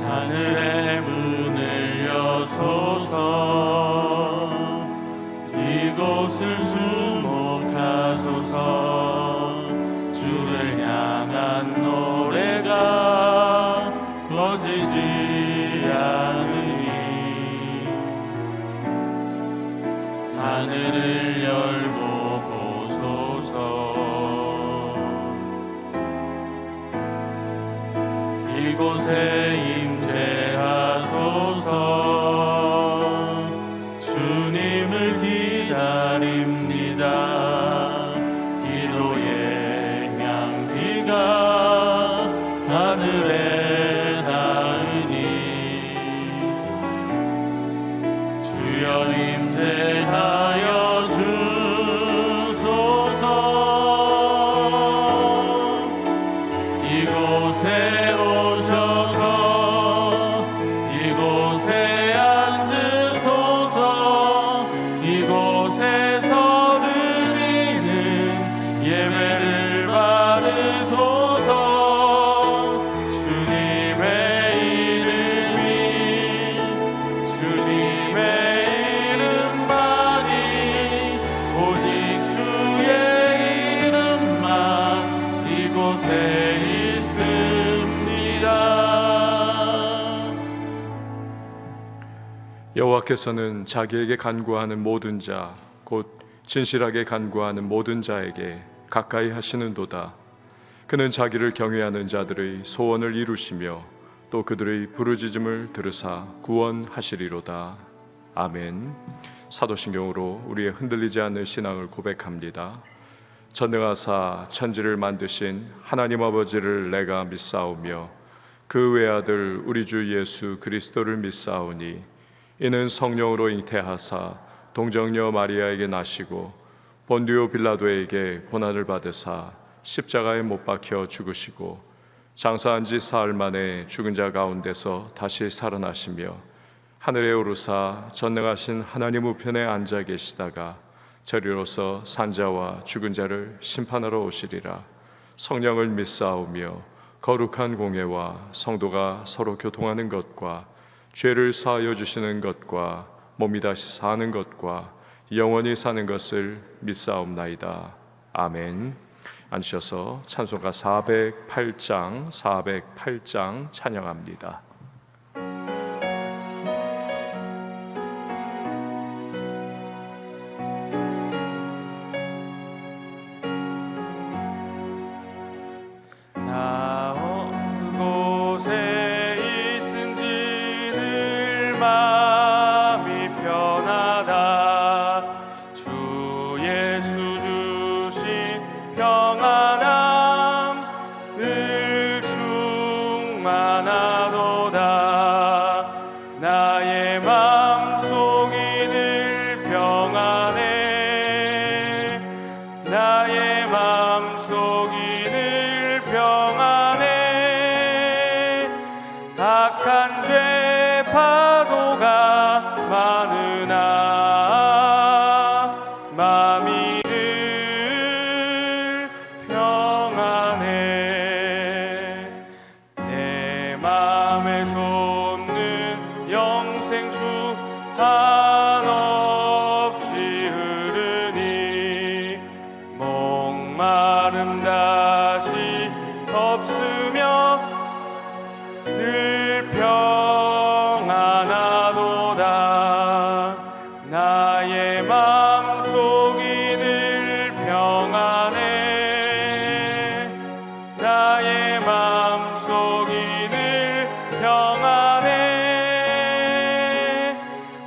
하늘의 문을 여소서. 이곳을 주목하소서. 주를 향한 노래가 꺼지지 않으니 하늘을 열고 보소서. 이곳에 임재하소서. 주님을 기다립니다. 기도의 향기가 하늘에 닿으니 주여 임재하여 주소서. 이곳에 오셔서 이곳에 앉으소서. 이곳에서 드리는 예배를 받으소서. 주님의 이름이 주님의 이름만이 오직 주의 이름만 이곳에 있습니다. 여호와께서는 자기에게 간구하는 모든 자, 곧 진실하게 간구하는 모든 자에게 가까이 하시는도다. 그는 자기를 경외하는 자들의 소원을 이루시며 또 그들의 부르짖음을 들으사 구원하시리로다. 아멘. 사도신경으로 우리의 흔들리지 않는 신앙을 고백합니다. 전능하사 천지를 만드신 하나님 아버지를 내가 믿사오며 그 외아들 우리 주 예수 그리스도를 믿사오니 이는 성령으로 잉태하사 동정녀 마리아에게 나시고 본디오 빌라도에게 고난을 받으사 십자가에 못 박혀 죽으시고 장사한 지 사흘 만에 죽은 자 가운데서 다시 살아나시며 하늘에 오르사 전능하신 하나님 우편에 앉아 계시다가 저리로서 산자와 죽은 자를 심판하러 오시리라. 성령을 믿사오며 거룩한 공예와 성도가 서로 교통하는 것과 죄를 사하여 주시는 것과 몸이 다시 사는 것과 영원히 사는 것을 믿사옵나이다. 아멘. 앉으셔서 찬송가 408장 찬양합니다. 나 어느 곳에 있든지 늘 마음이 편하다. 주 예수 주신 평안함 늘 충만하도다. 나의 마음속이 늘 평안해. 나의 마음속이 늘 평안해. 악한 죄 파도가 많으나 마음이 늘 평안해. 내 마음에 솟는 영생수 한없이 흐르니 목마름 다시 없으며 늘 평안하도다. 나의 마음속이 늘 평안해. 나의 마음속이 늘 평안해.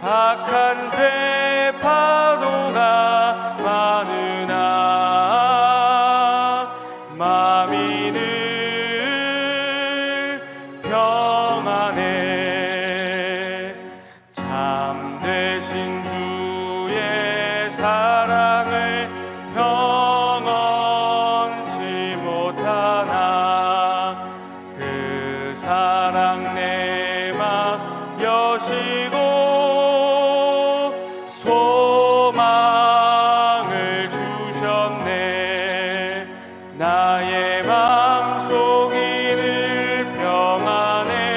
악한 죄 파도가 많으나 마음이 늘 평안해. 참되신 주의 사랑을 영원치 못하나 그 사랑 내 맘 여시고 소망을 주셨네. 나의 마음속이 늘 평안해.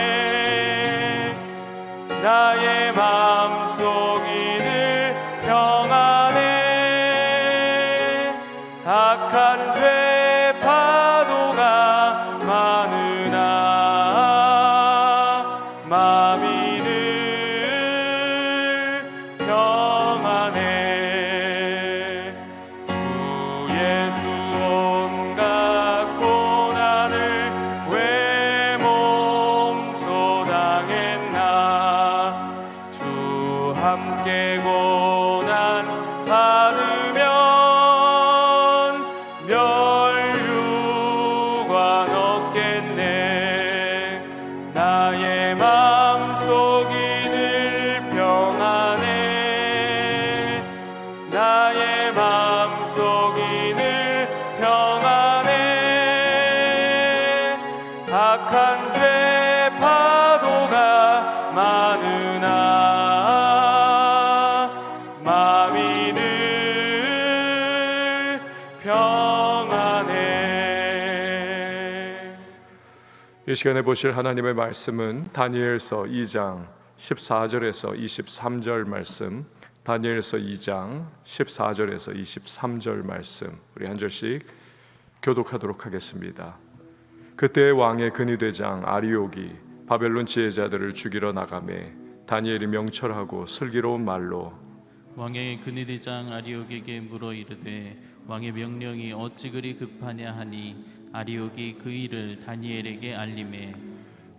악한 죄 파도가 많으나 마음이 늘 평안해. 이 시간에 보실 하나님의 말씀은 다니엘서 2장 14절에서 23절 말씀, 다니엘서 2장 14절에서 23절 말씀, 우리 한 절씩 교독하도록 하겠습니다. 그때 왕의 근위대장 아리옥이 바벨론 지혜자들을 죽이러 나가매 다니엘이 명철하고 슬기로운 말로 왕의 근위대장 아리옥에게 물어 이르되 왕의 명령이 어찌 그리 급하냐 하니 아리옥이 그 일을 다니엘에게 알림해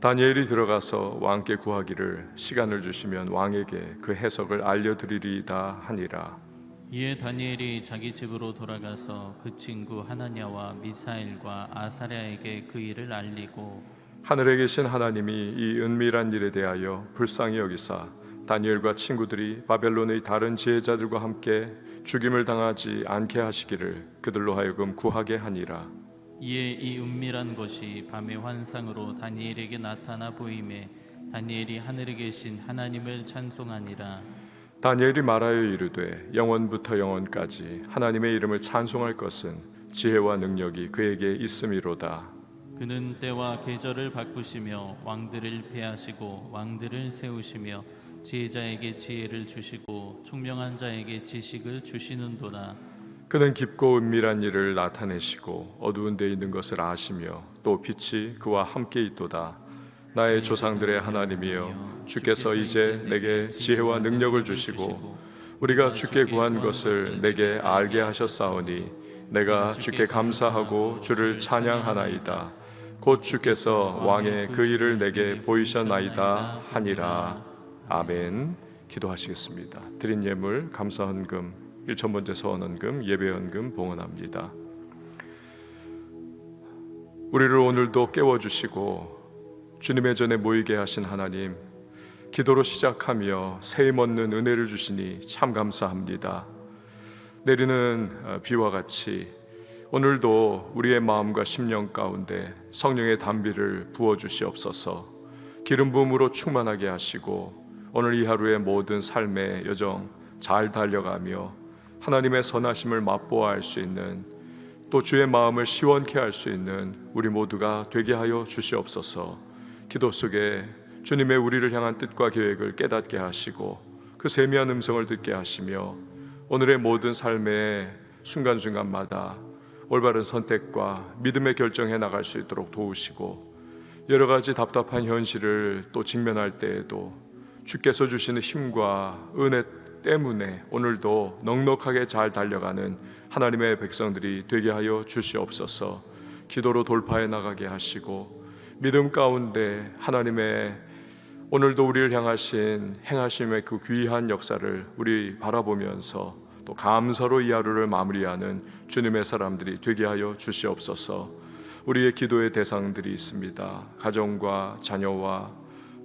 다니엘이 들어가서 왕께 구하기를 시간을 주시면 왕에게 그 해석을 알려드리리이다 하니라. 이에 다니엘이 자기 집으로 돌아가서 그 친구 하나냐와 미사엘과 아사랴에게 그 일을 알리고 하늘에 계신 하나님이 이 은밀한 일에 대하여 불쌍히 여기사 다니엘과 친구들이 바벨론의 다른 지혜자들과 함께 죽임을 당하지 않게 하시기를 그들로 하여금 구하게 하니라. 이에 이 은밀한 것이 밤의 환상으로 다니엘에게 나타나 보임에 다니엘이 하늘에 계신 하나님을 찬송하니라. 다니엘이 말하여 이르되 영원부터 영원까지 하나님의 이름을 찬송할 것은 지혜와 능력이 그에게 있음이로다. 그는 때와 계절을 바꾸시며 왕들을 패하시고 왕들을 세우시며 지혜자에게 지혜를 주시고 총명한 자에게 지식을 주시는도다. 그는 깊고 은밀한 일을 나타내시고 어두운 데 있는 것을 아시며 또 빛이 그와 함께 있도다. 나의 조상들의 하나님이여 주께서 이제 내게 지혜와 능력을 주시고 우리가 주께 구한 것을 내게 알게 하셨사오니 내가 주께 감사하고 주를 찬양하나이다. 곧 주께서 왕의 그 일을 내게 보이셨나이다 하니라. 아멘. 기도하시겠습니다. 드린 예물 감사헌금 1,000번째 서원헌금 예배헌금 봉헌합니다. 우리를 오늘도 깨워주시고 주님의 전에 모이게 하신 하나님, 기도로 시작하며 세임 얻는 은혜를 주시니 참 감사합니다. 내리는 비와 같이 오늘도 우리의 마음과 심령 가운데 성령의 단비를 부어주시옵소서. 기름 부음으로 충만하게 하시고 오늘 이 하루의 모든 삶의 여정 잘 달려가며 하나님의 선하심을 맛보아할 수 있는, 또 주의 마음을 시원케 할 수 있는 우리 모두가 되게 하여 주시옵소서. 기도 속에 주님의 우리를 향한 뜻과 계획을 깨닫게 하시고 그 세미한 음성을 듣게 하시며 오늘의 모든 삶의 순간순간마다 올바른 선택과 믿음의 결정해 나갈 수 있도록 도우시고, 여러 가지 답답한 현실을 또 직면할 때에도 주께서 주시는 힘과 은혜 때문에 오늘도 넉넉하게 잘 달려가는 하나님의 백성들이 되게 하여 주시옵소서. 기도로 돌파해 나가게 하시고 믿음 가운데 하나님의 오늘도 우리를 향하신 행하심의 그 귀한 역사를 우리 바라보면서 또 감사로 이 하루를 마무리하는 주님의 사람들이 되게 하여 주시옵소서. 우리의 기도의 대상들이 있습니다. 가정과 자녀와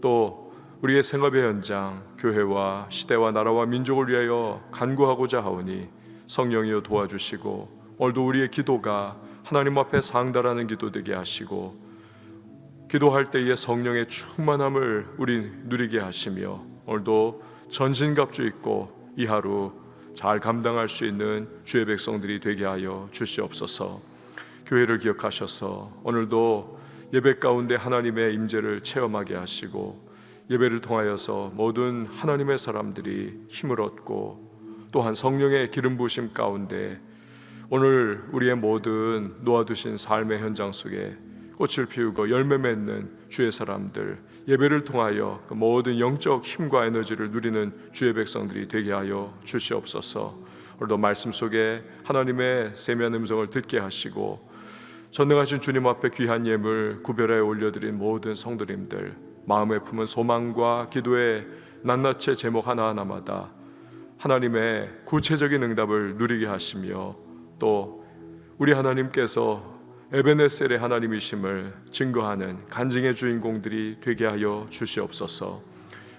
또 우리의 생업의 현장, 교회와 시대와 나라와 민족을 위하여 간구하고자 하오니 성령이여 도와주시고 오늘도 우리의 기도가 하나님 앞에 상달하는 기도 되게 하시고 기도할 때의 성령의 충만함을 우리 누리게 하시며 오늘도 전신갑주 입고 이 하루 잘 감당할 수 있는 주의 백성들이 되게 하여 주시옵소서. 교회를 기억하셔서 오늘도 예배 가운데 하나님의 임재를 체험하게 하시고 예배를 통하여서 모든 하나님의 사람들이 힘을 얻고 또한 성령의 기름 부으심 가운데 오늘 우리의 모든 놓아두신 삶의 현장 속에 꽃을 피우고 열매 맺는 주의 사람들, 예배를 통하여 그 모든 영적 힘과 에너지를 누리는 주의 백성들이 되게 하여 주시옵소서. 오늘도 말씀 속에 하나님의 세미한 음성을 듣게 하시고 전능하신 주님 앞에 귀한 예물 구별하여 올려드린 모든 성도님들, 마음에 품은 소망과 기도의 낱낱의 제목 하나하나마다 하나님의 구체적인 응답을 누리게 하시며 또 우리 하나님께서 에베네셀의 하나님이심을 증거하는 간증의 주인공들이 되게 하여 주시옵소서.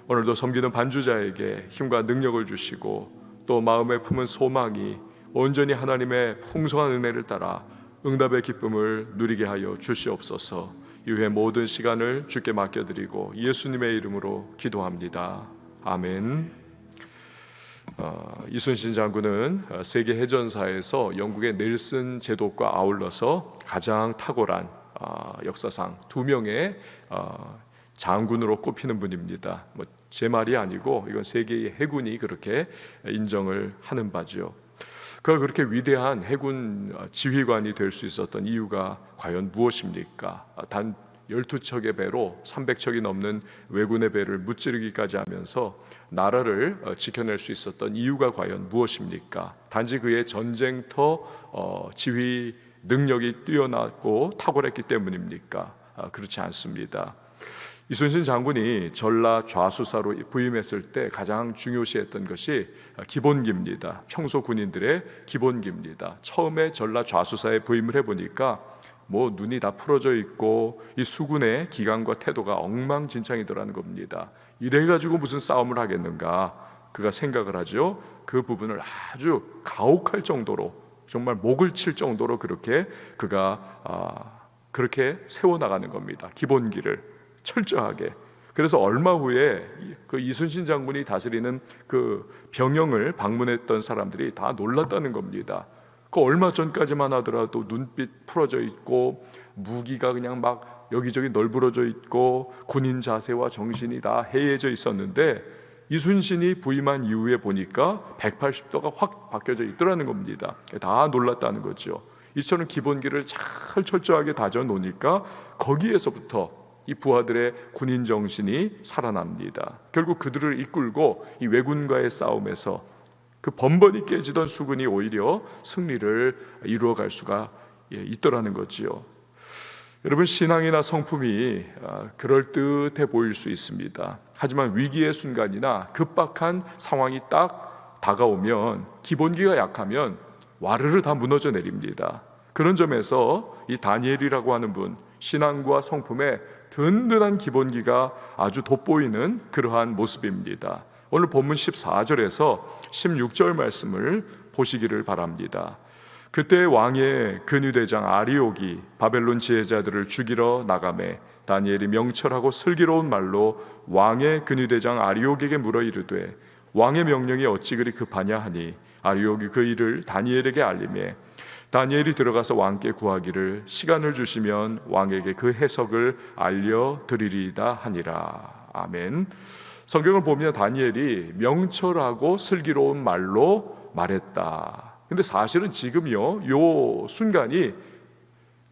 오늘도 섬기는 반주자에게 힘과 능력을 주시고 또 마음에 품은 소망이 온전히 하나님의 풍성한 은혜를 따라 응답의 기쁨을 누리게 하여 주시옵소서. 이후에 모든 시간을 주께 맡겨드리고 예수님의 이름으로 기도합니다. 아멘. 이순신 장군은 세계 해전사에서 영국의 넬슨 제독과 아울러서 가장 탁월한 역사상 2명의 장군으로 꼽히는 분입니다. 제 말이 아니고 이건 세계의 해군이 그렇게 인정을 하는 바지요. 그가 그렇게 위대한 해군 지휘관이 될 수 있었던 이유가 과연 무엇입니까? 단 12척의 배로 300척이 넘는 왜군의 배를 무찌르기까지 하면서 나라를 지켜낼 수 있었던 이유가 과연 무엇입니까? 단지 그의 전쟁터 지휘 능력이 뛰어났고 탁월했기 때문입니까? 그렇지 않습니다. 이순신 장군이 전라 좌수사로 부임했을 때 가장 중요시했던 것이 기본기입니다. 평소 군인들의 기본기입니다. 처음에 전라 좌수사에 부임을 해보니까 눈이 다 풀어져 있고 이 수군의 기강과 태도가 엉망진창이더라는 겁니다. 이래가지고 무슨 싸움을 하겠는가 그가 생각을 하죠. 그 부분을 아주 가혹할 정도로 정말 목을 칠 정도로 그렇게 그가 그렇게 세워나가는 겁니다. 기본기를 철저하게. 그래서 얼마 후에 그 이순신 장군이 다스리는 그 병영을 방문했던 사람들이 다 놀랐다는 겁니다. 그 얼마 전까지만 하더라도 눈빛 풀어져 있고 무기가 그냥 막 여기저기 널브러져 있고 군인 자세와 정신이 다 해이해져 있었는데 이순신이 부임한 이후에 보니까 180도가 확 바뀌어져 있더라는 겁니다. 다 놀랐다는 거죠. 이처럼 기본기를 잘 철저하게 다져 놓으니까 거기에서부터 이 부하들의 군인 정신이 살아납니다. 결국 그들을 이끌고 이 왜군과의 싸움에서 그 번번이 깨지던 수군이 오히려 승리를 이루어갈 수가 있더라는 거지요. 여러분, 신앙이나 성품이 그럴듯해 보일 수 있습니다. 하지만 위기의 순간이나 급박한 상황이 딱 다가오면 기본기가 약하면 와르르 다 무너져 내립니다. 그런 점에서 이 다니엘이라고 하는 분, 신앙과 성품에 든든한 기본기가 아주 돋보이는 그러한 모습입니다. 오늘 본문 14절에서 16절 말씀을 보시기를 바랍니다. 그때 왕의 근위대장 아리옥이 바벨론 지혜자들을 죽이러 나가매 다니엘이 명철하고 슬기로운 말로 왕의 근위대장 아리옥에게 물어 이르되 왕의 명령이 어찌 그리 급하냐 하니 아리옥이 그 일을 다니엘에게 알리매 다니엘이 들어가서 왕께 구하기를 시간을 주시면 왕에게 그 해석을 알려드리리이다 하니라. 아멘. 성경을 보면 다니엘이 명철하고 슬기로운 말로 말했다. 근데 사실은 지금요, 요 순간이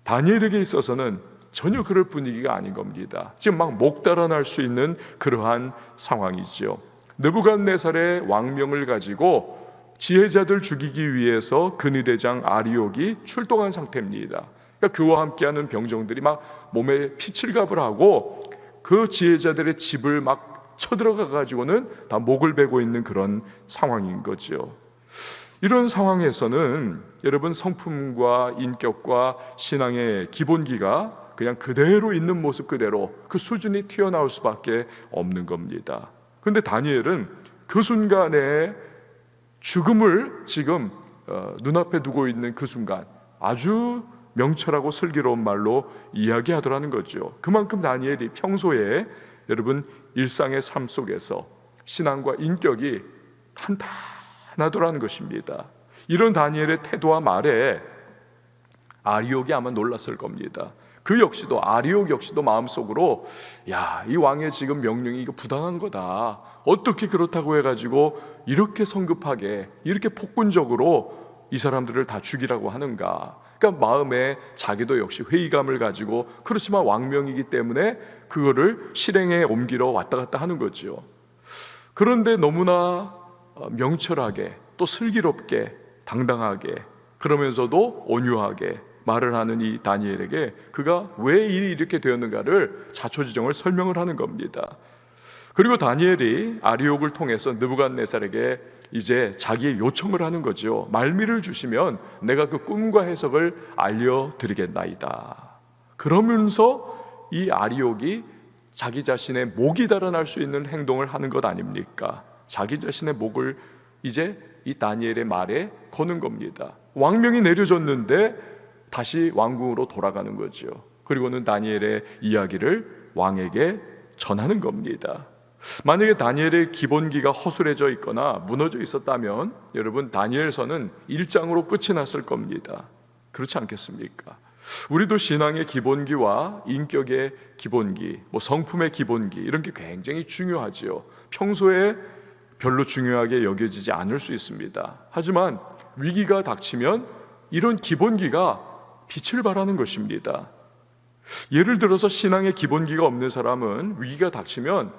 다니엘에게 있어서는 전혀 그럴 분위기가 아닌 겁니다. 지금 막 목달아날 수 있는 그러한 상황이죠. 느부갓네살의 왕명을 가지고 지혜자들 죽이기 위해서 근위대장 아리옥이 출동한 상태입니다. 그러니까 그와 함께하는 병정들이 막 몸에 피칠갑을 하고 그 지혜자들의 집을 막 쳐들어가 가지고는 다 목을 베고 있는 그런 상황인 거죠. 이런 상황에서는 여러분 성품과 인격과 신앙의 기본기가 그냥 그대로 있는 모습 그대로 그 수준이 튀어나올 수밖에 없는 겁니다. 그런데 다니엘은 그 순간에 죽음을 지금 눈앞에 두고 있는 그 순간 아주 명철하고 슬기로운 말로 이야기하더라는 거죠. 그만큼 다니엘이 평소에 여러분 일상의 삶 속에서 신앙과 인격이 탄탄하더라는 것입니다. 이런 다니엘의 태도와 말에 아리옥이 아마 놀랐을 겁니다. 그 역시도 아리옥 역시도 마음속으로 이 왕의 지금 명령이 이거 부당한 거다. 어떻게 그렇다고 해가지고 이렇게 성급하게 이렇게 폭군적으로 이 사람들을 다 죽이라고 하는가. 그러니까 마음에 자기도 역시 회의감을 가지고 그렇지만 왕명이기 때문에 그거를 실행에 옮기러 왔다 갔다 하는 거죠. 그런데 너무나 명철하게 또 슬기롭게 당당하게 그러면서도 온유하게 말을 하는 이 다니엘에게 그가 왜 일이 이렇게 되었는가를 자초지종을 설명을 하는 겁니다. 그리고 다니엘이 아리옥을 통해서 느부갓네살에게 이제 자기의 요청을 하는 거죠. 말미를 주시면 내가 그 꿈과 해석을 알려드리겠나이다. 그러면서 이 아리옥이 자기 자신의 목이 달아날 수 있는 행동을 하는 것 아닙니까? 자기 자신의 목을 이제 이 다니엘의 말에 거는 겁니다. 왕명이 내려졌는데 다시 왕궁으로 돌아가는 거죠. 그리고는 다니엘의 이야기를 왕에게 전하는 겁니다. 만약에 다니엘의 기본기가 허술해져 있거나 무너져 있었다면 여러분 다니엘서는 1장으로 끝이 났을 겁니다. 그렇지 않겠습니까? 우리도 신앙의 기본기와 인격의 기본기, 성품의 기본기 이런 게 굉장히 중요하지요. 평소에 별로 중요하게 여겨지지 않을 수 있습니다. 하지만 위기가 닥치면 이런 기본기가 빛을 발하는 것입니다. 예를 들어서 신앙의 기본기가 없는 사람은 위기가 닥치면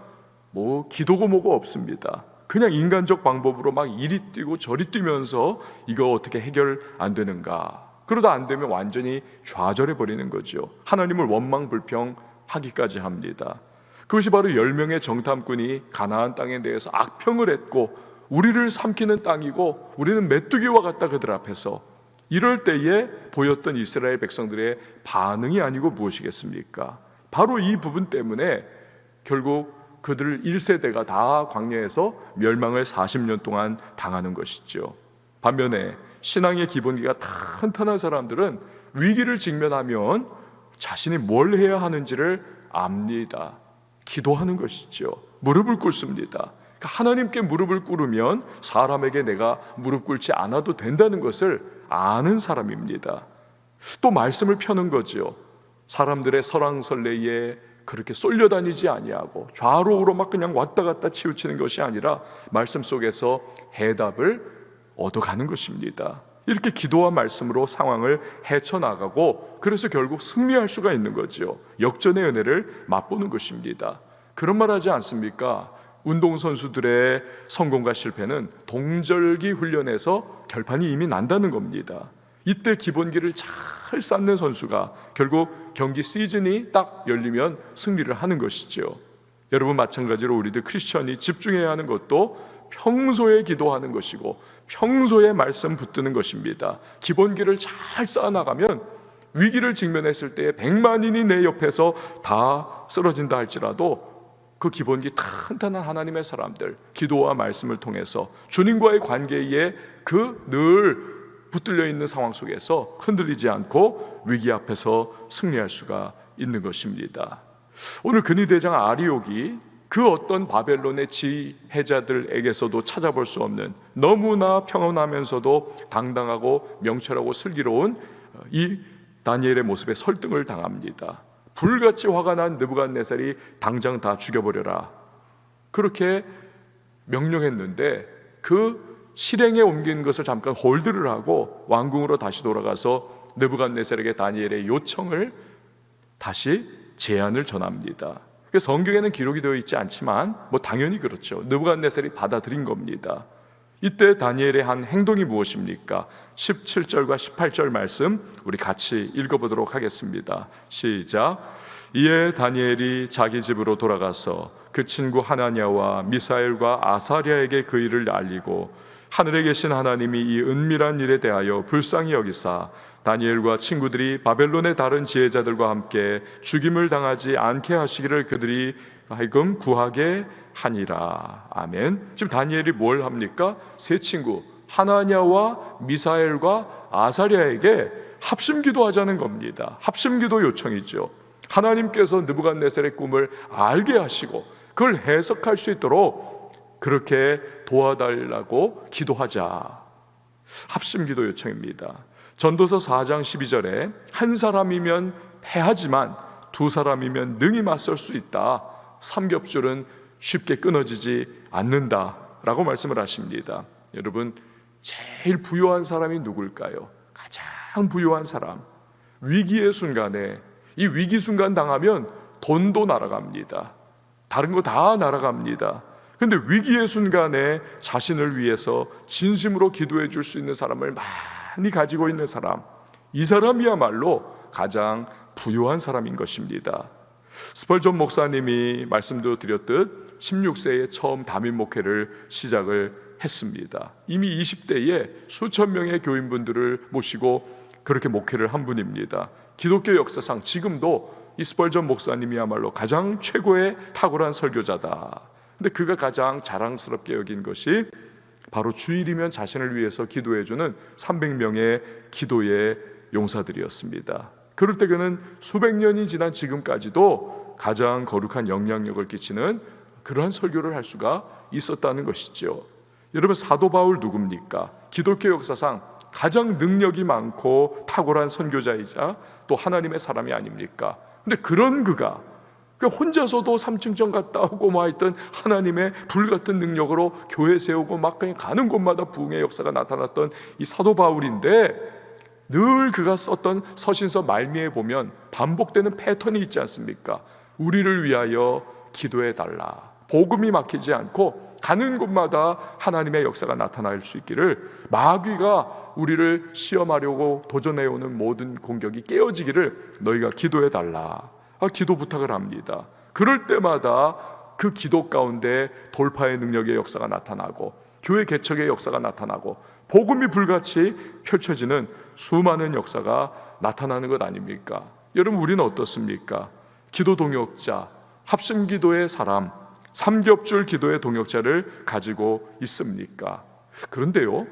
기도고 뭐고 없습니다. 그냥 인간적 방법으로 막 이리 뛰고 저리 뛰면서 이거 어떻게 해결 안 되는가, 그러다 안 되면 완전히 좌절해 버리는 거죠. 하나님을 원망불평하기까지 합니다. 그것이 바로 10명의 정탐꾼이 가나안 땅에 대해서 악평을 했고 우리를 삼키는 땅이고 우리는 메뚜기와 같다 그들 앞에서, 이럴 때에 보였던 이스라엘 백성들의 반응이 아니고 무엇이겠습니까? 바로 이 부분 때문에 결국 그들 1세대가 다 광야에서 멸망을 40년 동안 당하는 것이죠. 반면에 신앙의 기본기가 탄탄한 사람들은 위기를 직면하면 자신이 뭘 해야 하는지를 압니다. 기도하는 것이죠. 무릎을 꿇습니다. 하나님께 무릎을 꿇으면 사람에게 내가 무릎 꿇지 않아도 된다는 것을 아는 사람입니다. 또 말씀을 펴는 거죠. 사람들의 설왕설래에 그렇게 쏠려다니지 아니하고 좌로 우로 막 그냥 왔다 갔다 치우치는 것이 아니라 말씀 속에서 해답을 얻어가는 것입니다. 이렇게 기도와 말씀으로 상황을 헤쳐나가고 그래서 결국 승리할 수가 있는 거죠. 역전의 은혜를 맛보는 것입니다. 그런 말 하지 않습니까? 운동선수들의 성공과 실패는 동절기 훈련에서 결판이 이미 난다는 겁니다. 이때 기본기를 잘 쌓는 선수가 결국 경기 시즌이 딱 열리면 승리를 하는 것이죠. 여러분, 마찬가지로 우리들 크리스천이 집중해야 하는 것도 평소에 기도하는 것이고 평소에 말씀 붙드는 것입니다. 기본기를 잘 쌓아나가면 위기를 직면했을 때 100만인이 내 옆에서 다 쓰러진다 할지라도 그 기본기 탄탄한 하나님의 사람들, 기도와 말씀을 통해서 주님과의 관계에 늘 붙들려 있는 상황 속에서 흔들리지 않고 위기 앞에서 승리할 수가 있는 것입니다. 오늘 근위대장 아리옥이 그 어떤 바벨론의 지혜자들에게서도 찾아볼 수 없는 너무나 평온하면서도 당당하고 명철하고 슬기로운 이 다니엘의 모습에 설득을 당합니다. 불같이 화가 난 느부갓네살이 당장 다 죽여버려라 그렇게 명령했는데 그 실행에 옮긴 것을 잠깐 홀드를 하고 왕궁으로 다시 돌아가서 느부갓네살에게 다니엘의 요청을 다시 제안을 전합니다. 성경에는 기록이 되어 있지 않지만 당연히 그렇죠. 느부갓네살이 받아들인 겁니다. 이때 다니엘의 한 행동이 무엇입니까? 17절과 18절 말씀 우리 같이 읽어보도록 하겠습니다. 시작. 이에 다니엘이 자기 집으로 돌아가서 그 친구 하나냐와 미사엘과 아사랴에게 그 일을 알리고 하늘에 계신 하나님이 이 은밀한 일에 대하여 불쌍히 여기사 다니엘과 친구들이 바벨론의 다른 지혜자들과 함께 죽임을 당하지 않게 하시기를 그들이 하여금 구하게 하니라. 아멘. 지금 다니엘이 뭘 합니까? 세 친구 하나냐와 미사엘과 아사랴에게 합심기도 하자는 겁니다. 합심기도 요청이죠. 하나님께서 느부갓네살의 꿈을 알게 하시고 그걸 해석할 수 있도록 그렇게 도와달라고 기도하자. 합심기도 요청입니다. 전도서 4장 12절에 한 사람이면 패하지만 두 사람이면 능히 맞설 수 있다. 삼겹줄은 쉽게 끊어지지 않는다 라고 말씀을 하십니다. 여러분, 제일 부유한 사람이 누굴까요? 가장 부유한 사람. 위기의 순간에, 이 위기 순간 당하면 돈도 날아갑니다. 다른 거 다 날아갑니다. 그런데 위기의 순간에 자신을 위해서 진심으로 기도해 줄 수 있는 사람을 많이 가지고 있는 사람, 이 사람이야말로 가장 부유한 사람인 것입니다. 스펄전 목사님이 말씀도 드렸듯 16세에 처음 담임 목회를 시작을 했습니다. 이미 20대에 수천 명의 교인분들을 모시고 그렇게 목회를 한 분입니다. 기독교 역사상 지금도 이 스펄전 목사님이야말로 가장 최고의 탁월한 설교자다. 근데 그가 가장 자랑스럽게 여긴 것이 바로 주일이면 자신을 위해서 기도해주는 300명의 기도의 용사들이었습니다. 그럴 때 그는 수백 년이 지난 지금까지도 가장 거룩한 영향력을 끼치는 그러한 설교를 할 수가 있었다는 것이죠. 여러분, 사도 바울 누굽니까? 기독교 역사상 가장 능력이 많고 탁월한 선교자이자 또 하나님의 사람이 아닙니까? 근데 그런 그가 혼자서도 3층정 갔다 오고 뭐 하여튼 하나님의 불같은 능력으로 교회 세우고 막 그냥 가는 곳마다 부흥의 역사가 나타났던 이 사도 바울인데, 늘 그가 썼던 서신서 말미에 보면 반복되는 패턴이 있지 않습니까? 우리를 위하여 기도해 달라. 복음이 막히지 않고 가는 곳마다 하나님의 역사가 나타날 수 있기를, 마귀가 우리를 시험하려고 도전해오는 모든 공격이 깨어지기를 너희가 기도해 달라. 기도 부탁을 합니다. 그럴 때마다 그 기도 가운데 돌파의 능력의 역사가 나타나고 교회 개척의 역사가 나타나고 복음이 불같이 펼쳐지는 수많은 역사가 나타나는 것 아닙니까? 여러분, 우리는 어떻습니까? 기도 동역자, 합심기도의 사람, 삼겹줄 기도의 동역자를 가지고 있습니까? 그런데요,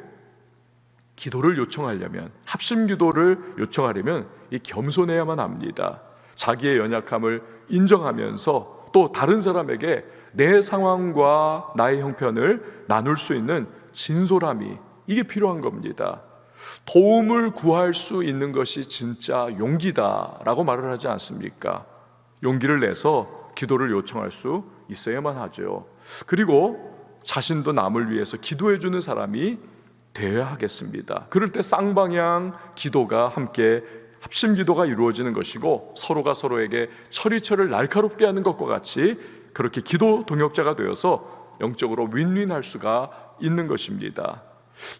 기도를 요청하려면, 합심기도를 요청하려면 이 겸손해야만 합니다. 자기의 연약함을 인정하면서 또 다른 사람에게 내 상황과 나의 형편을 나눌 수 있는 진솔함이, 이게 필요한 겁니다. 도움을 구할 수 있는 것이 진짜 용기다라고 말을 하지 않습니까? 용기를 내서 기도를 요청할 수 있어야만 하죠. 그리고 자신도 남을 위해서 기도해 주는 사람이 되어야 하겠습니다. 그럴 때 쌍방향 기도가 함께 합심기도가 이루어지는 것이고, 서로가 서로에게 처리처를 날카롭게 하는 것과 같이 그렇게 기도 동역자가 되어서 영적으로 윈윈할 수가 있는 것입니다.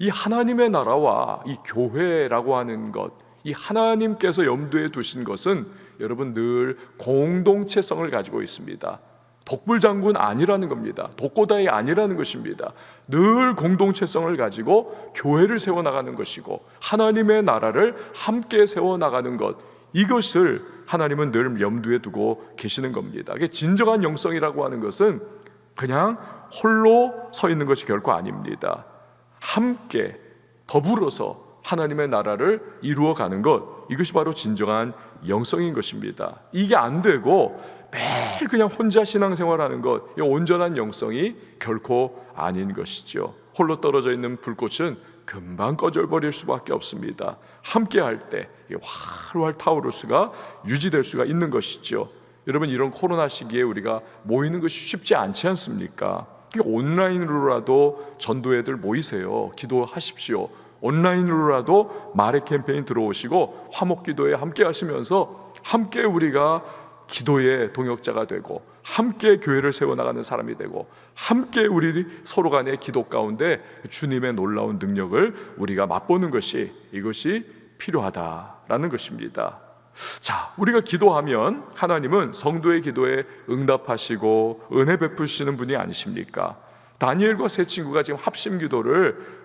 이 하나님의 나라와 이 교회라고 하는 것, 이 하나님께서 염두에 두신 것은 여러분 늘 공동체성을 가지고 있습니다. 독불장군 아니라는 겁니다. 독고다이 아니라는 것입니다. 늘 공동체성을 가지고 교회를 세워나가는 것이고 하나님의 나라를 함께 세워나가는 것, 이것을 하나님은 늘 염두에 두고 계시는 겁니다. 진정한 영성이라고 하는 것은 그냥 홀로 서 있는 것이 결코 아닙니다. 함께 더불어서 하나님의 나라를 이루어가는 것, 이것이 바로 진정한 영성인 것입니다. 이게 안 되고 매일 그냥 혼자 신앙생활하는 것, 이 온전한 영성이 결코 아닌 것이죠. 홀로 떨어져 있는 불꽃은 금방 꺼져버릴 수밖에 없습니다. 함께 할 때 활활 타오를 수가, 유지될 수가 있는 것이죠. 여러분, 이런 코로나 시기에 우리가 모이는 것이 쉽지 않지 않습니까? 온라인으로라도 전도회들 모이세요. 기도하십시오. 온라인으로라도 말의 캠페인 들어오시고 화목기도에 함께 하시면서 함께 우리가 기도의 동역자가 되고 함께 교회를 세워나가는 사람이 되고 함께 우리 서로 간의 기도 가운데 주님의 놀라운 능력을 우리가 맛보는 것이, 이것이 필요하다라는 것입니다. 자, 우리가 기도하면 하나님은 성도의 기도에 응답하시고 은혜 베푸시는 분이 아니십니까? 다니엘과 세 친구가 지금 합심 기도를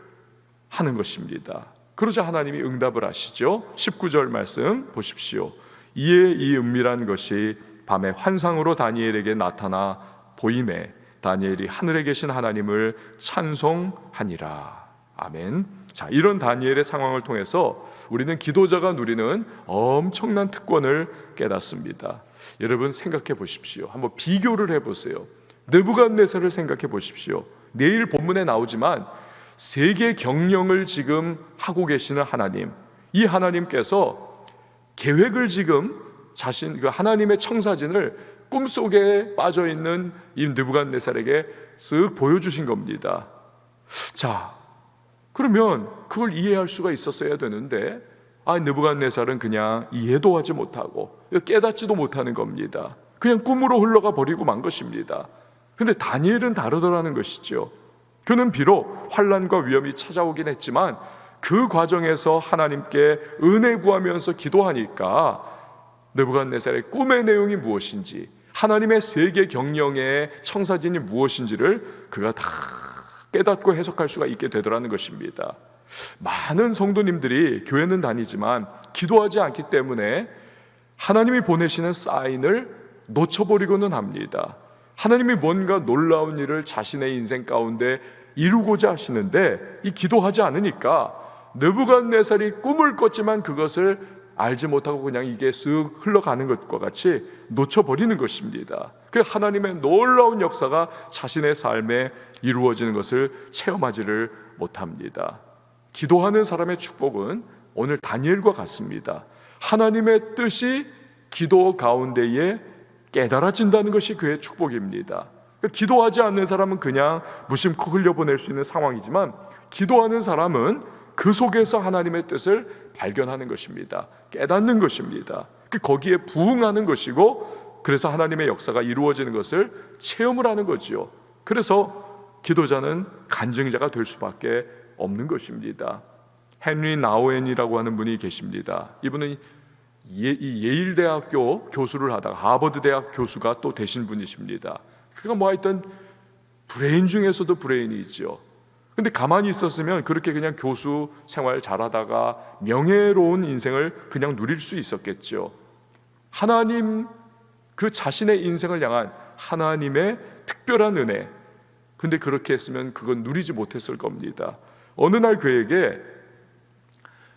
하는 것입니다. 그러자 하나님이 응답을 하시죠. 19절 말씀 보십시오. 이에 이 은밀한 것이 밤에 환상으로 다니엘에게 나타나 보임에 다니엘이 하늘에 계신 하나님을 찬송하니라. 아멘. 자, 이런 다니엘의 상황을 통해서 우리는 기도자가 누리는 엄청난 특권을 깨닫습니다. 여러분, 생각해 보십시오. 한번 비교를 해보세요. 느부갓네살을 생각해 보십시오. 내일 본문에 나오지만 세계 경영을 지금 하고 계시는 하나님, 이 하나님께서 계획을 지금 자신 그 하나님의 청사진을 꿈속에 빠져있는 이 느부갓네살에게 쓱 보여주신 겁니다. 자, 그러면 그걸 이해할 수가 있었어야 되는데 느부갓네살은 그냥 이해도 하지 못하고 깨닫지도 못하는 겁니다. 그냥 꿈으로 흘러가 버리고 만 것입니다. 근데 다니엘은 다르더라는 것이죠. 그는 비록 환난과 위험이 찾아오긴 했지만 그 과정에서 하나님께 은혜 구하면서 기도하니까 느부갓네살의 꿈의 내용이 무엇인지, 하나님의 세계 경영의 청사진이 무엇인지를 그가 다 깨닫고 해석할 수가 있게 되더라는 것입니다. 많은 성도님들이 교회는 다니지만 기도하지 않기 때문에 하나님이 보내시는 사인을 놓쳐버리고는 합니다. 하나님이 뭔가 놀라운 일을 자신의 인생 가운데 이루고자 하시는데 이 기도하지 않으니까 느부갓네살이 꿈을 꿨지만 그것을 알지 못하고 그냥 이게 쓱 흘러가는 것과 같이 놓쳐버리는 것입니다. 그 하나님의 놀라운 역사가 자신의 삶에 이루어지는 것을 체험하지를 못합니다. 기도하는 사람의 축복은 오늘 다니엘과 같습니다. 하나님의 뜻이 기도 가운데에 깨달아진다는 것이 그의 축복입니다. 기도하지 않는 사람은 그냥 무심코 흘려보낼 수 있는 상황이지만, 기도하는 사람은 그 속에서 하나님의 뜻을 발견하는 것입니다. 깨닫는 것입니다. 거기에 부응하는 것이고, 그래서 하나님의 역사가 이루어지는 것을 체험을 하는 거지요. 그래서 기도자는 간증자가 될 수밖에 없는 것입니다. 헨리 나우엔이라고 하는 분이 계십니다. 이분은 예일대학교 교수를 하다가 하버드 대학 교수가 또 되신 분이십니다. 그가 뭐 하여튼 브레인 중에서도 브레인이 있죠. 근데 가만히 있었으면 그렇게 그냥 교수 생활 잘하다가 명예로운 인생을 그냥 누릴 수 있었겠죠. 하나님, 그 자신의 인생을 향한 하나님의 특별한 은혜, 근데 그렇게 했으면 그건 누리지 못했을 겁니다. 어느 날 그에게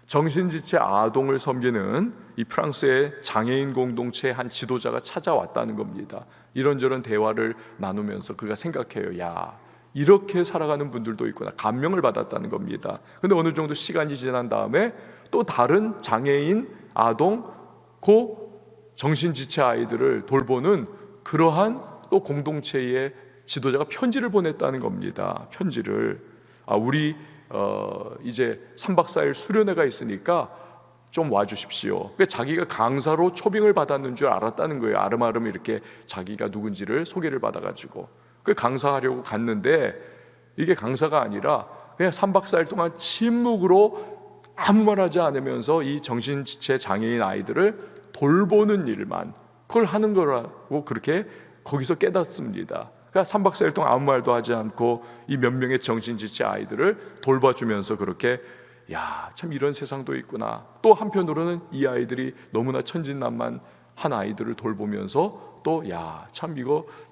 정신지체 아동을 섬기는 이 프랑스의 장애인 공동체의 한 지도자가 찾아왔다는 겁니다. 이런저런 대화를 나누면서 그가 생각해요. 야, 이렇게 살아가는 분들도 있구나. 감명을 받았다는 겁니다. 근데 어느 정도 시간이 지난 다음에 또 다른 장애인 아동, 정신지체 아이들을 돌보는 그러한 또 공동체의 지도자가 편지를 보냈다는 겁니다. 편지를, 우리 이제 3박 4일 수련회가 있으니까 좀 와주십시오. 자기가 강사로 초빙을 받았는 줄 알았다는 거예요. 아름아름 이렇게 자기가 누군지를 소개를 받아가지고 그 강사하려고 갔는데, 이게 강사가 아니라 그냥 3박 4일 동안 침묵으로 아무 말 하지 않으면서 이 정신지체 장애인 아이들을 돌보는 일만, 그걸 하는 거라고 그렇게 거기서 깨닫습니다. 그러니까 3박 4일 동안 아무 말도 하지 않고 이 몇 명의 정신지체 아이들을 돌봐주면서 그렇게, 야, 참 이런 세상도 있구나. 또 한편으로는 이 아이들이 너무나 천진난만한 아이들을 돌보면서 또, 야, 참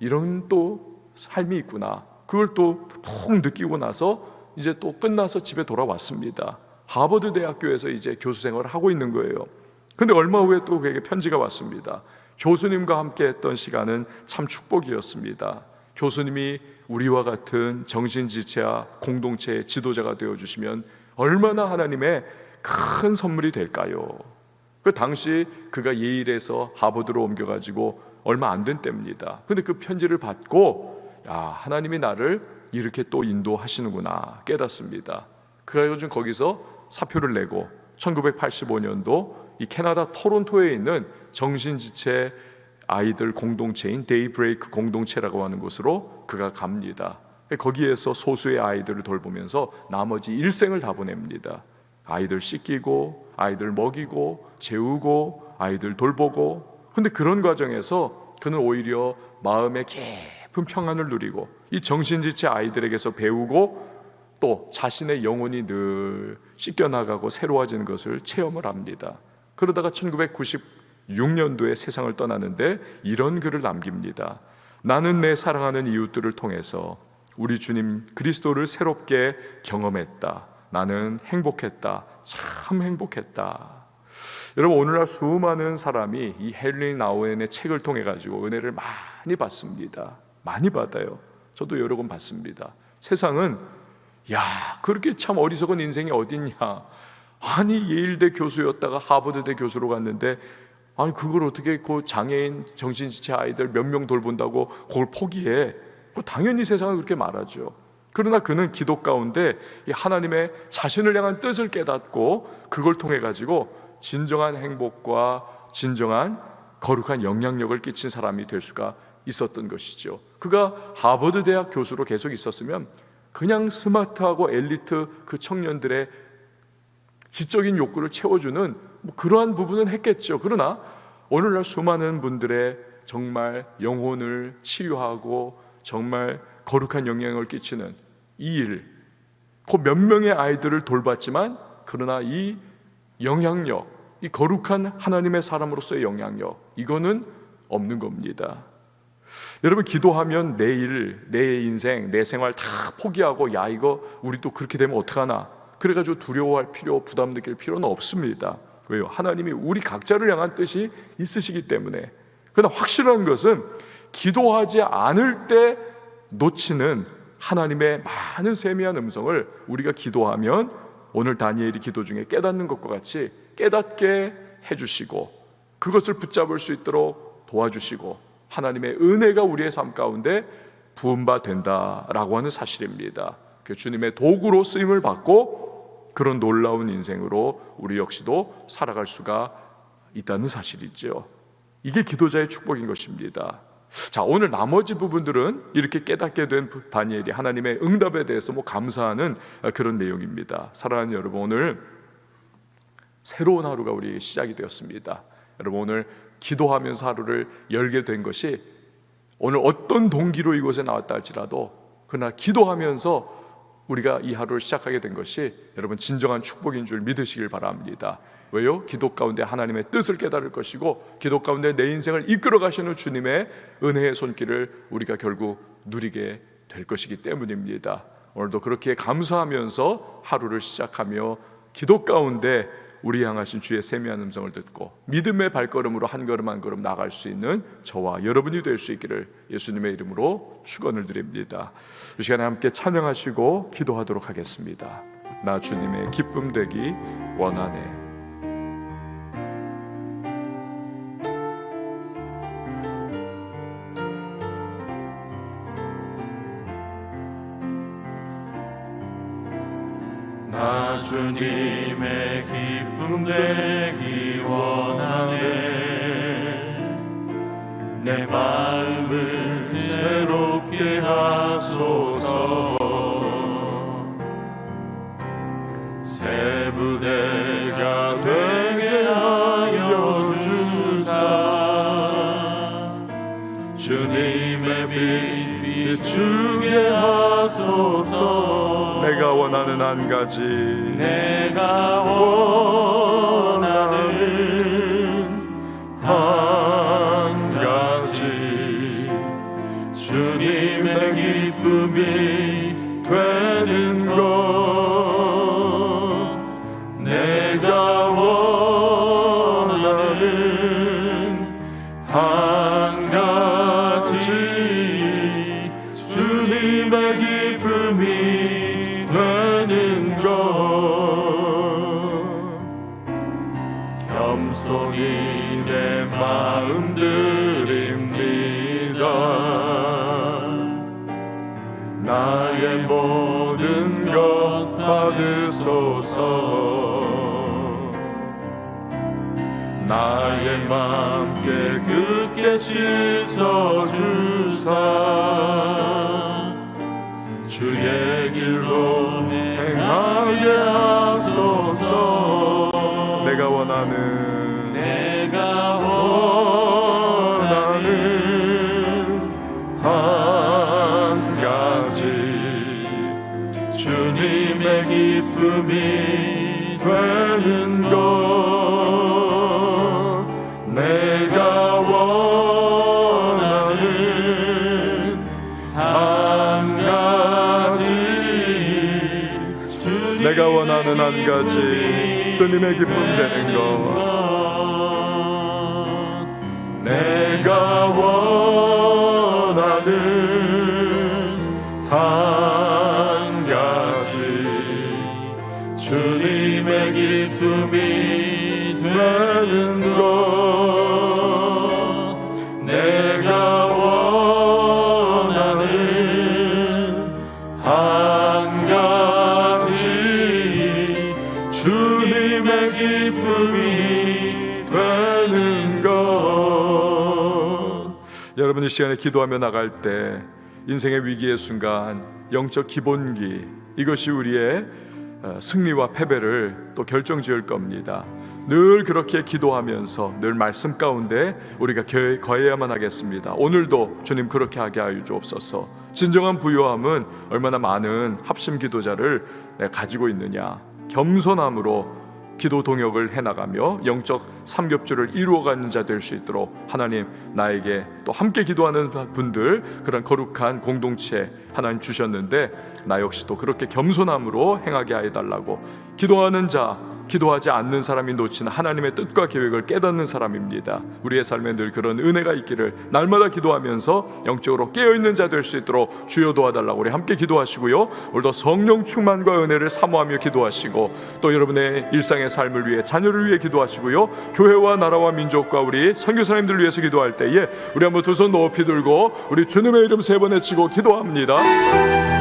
이런 또 삶이 있구나. 그걸 또 푹 느끼고 나서 이제 또 끝나서 집에 돌아왔습니다. 하버드 대학교에서 이제 교수 생활을 하고 있는 거예요. 근데 얼마 후에 또 그에게 편지가 왔습니다. 교수님과 함께 했던 시간은 참 축복이었습니다. 교수님이 우리와 같은 정신지체와 공동체의 지도자가 되어주시면 얼마나 하나님의 큰 선물이 될까요? 그 당시 그가 예일에서 하버드로 옮겨가지고 얼마 안 된 때입니다. 근데 그 편지를 받고, 야, 하나님이 나를 이렇게 또 인도하시는구나 깨닫습니다. 그가 요즘 거기서 사표를 내고 1985년도 이 캐나다 토론토에 있는 정신지체 아이들 공동체인 데이브레이크 공동체라고 하는 곳으로 그가 갑니다. 거기에서 소수의 아이들을 돌보면서 나머지 일생을 다 보냅니다. 아이들 씻기고, 아이들 먹이고, 재우고, 아이들 돌보고. 근데 그런 과정에서 그는 오히려 마음의 깊은 평안을 누리고, 이 정신지체 아이들에게서 배우고, 또 자신의 영혼이 늘 씻겨나가고 새로워지는 것을 체험을 합니다. 그러다가 1996년도에 세상을 떠나는데 이런 글을 남깁니다. 나는 내 사랑하는 이웃들을 통해서 우리 주님 그리스도를 새롭게 경험했다. 나는 행복했다. 참 행복했다. 여러분, 오늘날 수많은 사람이 이 헨리 나우엔의 책을 통해 가지고 은혜를 많이 받습니다. 많이 받아요. 저도 여러 번 받습니다. 세상은, 야, 그렇게 참 어리석은 인생이 어딨냐. 아니, 예일대 교수였다가 하버드대 교수로 갔는데, 아니 그걸 어떻게 그 장애인 정신지체 아이들 몇 명 돌본다고 그걸 포기해? 당연히 세상은 그렇게 말하죠. 그러나 그는 기도 가운데 이 하나님의 자신을 향한 뜻을 깨닫고 그걸 통해 가지고 진정한 행복과 진정한 거룩한 영향력을 끼친 사람이 될 수가 있었던 것이죠. 그가 하버드 대학 교수로 계속 있었으면 그냥 스마트하고 엘리트 그 청년들의 지적인 욕구를 채워주는 그러한 부분은 했겠죠. 그러나 오늘날 수많은 분들의 정말 영혼을 치유하고 정말 거룩한 영향을 끼치는 이 일, 그 몇 명의 아이들을 돌봤지만 그러나 이 영향력, 이 거룩한 하나님의 사람으로서의 영향력, 이거는 없는 겁니다. 여러분, 기도하면 내 일, 내 인생, 내 생활 다 포기하고, 야, 이거 우리 또 그렇게 되면 어떡하나, 그래가지고 두려워할 필요, 부담 느낄 필요는 없습니다. 왜요? 하나님이 우리 각자를 향한 뜻이 있으시기 때문에. 그러나 확실한 것은 기도하지 않을 때 놓치는 하나님의 많은 세미한 음성을 우리가 기도하면 오늘 다니엘이 기도 중에 깨닫는 것과 같이 깨닫게 해주시고 그것을 붙잡을 수 있도록 도와주시고 하나님의 은혜가 우리의 삶 가운데 부음바 된다라고 하는 사실입니다. 그 주님의 도구로 쓰임을 받고 그런 놀라운 인생으로 우리 역시도 살아갈 수가 있다는 사실이죠. 이게 기도자의 축복인 것입니다. 자, 오늘 나머지 부분들은 이렇게 깨닫게 된 다니엘이 하나님의 응답에 대해서 감사하는 그런 내용입니다. 사랑하는 여러분, 오늘 새로운 하루가 우리에게 시작이 되었습니다. 여러분, 오늘 기도하면서 하루를 열게 된 것이 오늘 어떤 동기로 이곳에 나왔다 할지라도 그러나 기도하면서 우리가 이 하루를 시작하게 된 것이 여러분 진정한 축복인 줄 믿으시길 바랍니다. 왜요? 기도 가운데 하나님의 뜻을 깨달을 것이고 기도 가운데 내 인생을 이끌어 가시는 주님의 은혜의 손길을 우리가 결국 누리게 될 것이기 때문입니다. 오늘도 그렇게 감사하면서 하루를 시작하며 기도 가운데 우리 향하신 주의 세미한 음성을 듣고 믿음의 발걸음으로 한 걸음 한 걸음 나갈 수 있는 저와 여러분이 될 수 있기를 예수님의 이름으로 축원을 드립니다. 이 시간에 함께 찬양하시고 기도하도록 하겠습니다. 나 주님의 기쁨 되기 원하네. 나 주님의 기쁨 되기 원하네. 내 마음을 새롭게 하소서. 새 부대가 되게 하여 주사 주님의 빛 비추게 하소서. 내가 원하는 한 가지 내가 원하는 한 가지 주님의 기쁨이 되는 것. 내가 원하는 한 가지 주님의 기쁨이 되는 것. 겸손히 내 마음 드립니다. 나의 모든 것 받으소서. 나의 맘 깨끗게 씻어주사 주의 길로 행하게 하소서. 내가 원하는 한 가지 주님의 기쁨이 되는 것. 내가 원하는 한 가지 내가 원하는 한 가지 주님의 기쁨 되는 것. 내가 원하는 한 가지 주님의 기쁨이 되는 것. 내가 원하는 한 가지 주님의 기쁨이 되는 것. 여러분, 이 시간에 기도하며 나갈 때 인생의 위기의 순간 영적 기본기, 이것이 우리의 승리와 패배를 또 결정지을 겁니다. 늘 그렇게 기도하면서 늘 말씀 가운데 우리가 거해야만 하겠습니다. 오늘도 주님 그렇게 하게 하여 주옵소서. 진정한 부요함은 얼마나 많은 합심 기도자를 내가 가지고 있느냐, 겸손함으로 기도 동역을 해나가며 영적 삼겹줄을 이루어가는 자 될 수 있도록 하나님 나에게 또 함께 기도하는 분들, 그런 거룩한 공동체 하나님 주셨는데 나 역시도 그렇게 겸손함으로 행하게 하여 달라고, 기도하는 자 기도하지 않는 사람이 놓치는 하나님의 뜻과 계획을 깨닫는 사람입니다. 우리의 삶에 늘 그런 은혜가 있기를 날마다 기도하면서 영적으로 깨어있는 자 될 수 있도록 주여 도와달라고 우리 함께 기도하시고요. 오늘도 성령 충만과 은혜를 사모하며 기도하시고 또 여러분의 일상의 삶을 위해 자녀를 위해 기도하시고요. 교회와 나라와 민족과 우리 선교사님들을 위해서 기도할 때에 우리 한번 두 손 높이 들고 우리 주님의 이름 세 번 외치고 기도합니다.